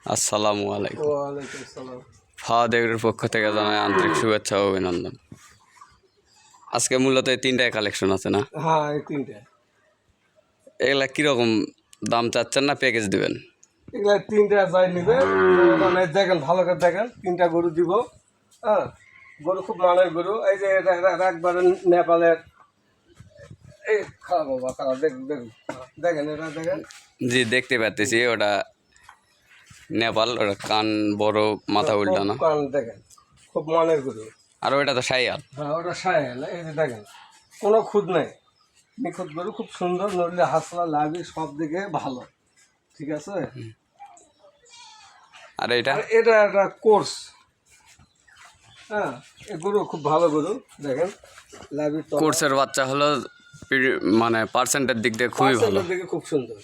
আসসালামু আলাইকুম। ওয়ালাইকুম আসসালাম। ফাওয়াদ এগ্রোর পক্ষ থেকে জানাই আন্তরিক শুভেচ্ছা ও অভিনন্দন। আজকে মূলত এই তিনটায় কালেকশন আছে না? হ্যাঁ, এই তিনটে। এগুলা কীরকম দাম চাচ্ছেন না প্যাকেজ দিবেন? এগুলা তিনটা যাই নিবে, মানে দেখেন ভালো করে দেখেন, তিনটা গরু দিব। হ্যাঁ, গরু খুব মানের গরু। এই যে এটা একবারে নেপালের, এই খারাপ বাবা খারাপ, দেখুন দেখুন, দেখেন এটা দেখেন। জি দেখতে পাচ্ছি, ওটা নেপাল, ওটা কান বড়, মাথা উল্টানো। কান দেখেন, খুব মানের গরু। আর ওটা তো শাইয়াল। হ্যাঁ, ওটা সাহেল। এই যে দেখেন, কোনো খুদ নেই, নিখুঁত গরু, খুব সুন্দর। নইলে হাসলা লাভি সব দিকে ভালো, ঠিক আছে। আর এটা আর এটা একটা কোর্স। হ্যাঁ, এই গরু খুব ভালো গরু, দেখেন লাভির কোর্সের বাচ্চা হলো মানে পার্সেন্টের দিক দিয়ে খুবই ভালো। দিকে খুব সুন্দর।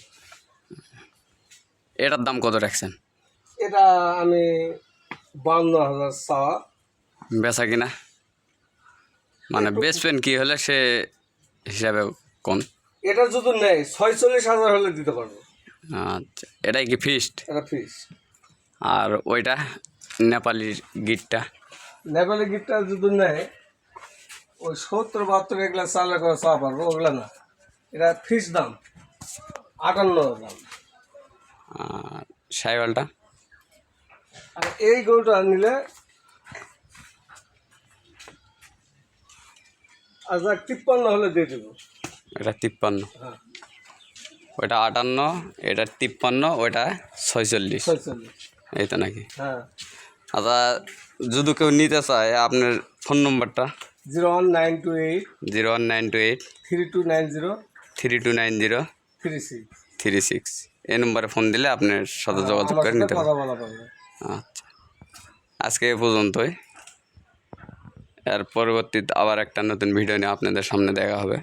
এটার দাম কত রাখছেন? এটা আমি 52,000 চাওয়া। বেচা কিনা মানে বেচবেন কি হলে সে হিসাবে কোন? এটা যদি নেই 46,000 হলে দিতে পারবো। আচ্ছা, এটাই কি ফিক্সড? এটা ফিস। আর ওইটা নেপালি গিটটা? নেপালি গিফটটা যদি নেয়, ওই 70-72 এগুলা চালে করে চাওয়া পারবো, ওগুলা না। এটা ফিস দাম 58 দাম। আর সাইওয়ালটা? আর এই গরুটা নিলে আচ্ছা 53 হলে দিয়ে দেবো। এটা 53, হ্যাঁ, ওইটা 58, এটা 53, ওইটা 46, 46। এই তো নাকি? হ্যাঁ, আচ্ছা, যদি কেউ নিতে চায় আপনার ফোন নম্বরটা? 01928 01928 3290 3290 36। 36, এই নম্বরে ফোন দিলে আপনার সাথে যোগাযোগ আমার করে সাথে নিতে কথা পারেন। বলা পারবে। আচ্ছা, আজকে এ পর্যন্তই। এর পরবর্তীতে আবার একটা নতুন ভিডিও নিয়ে আপনাদের সামনে দেখা হবে।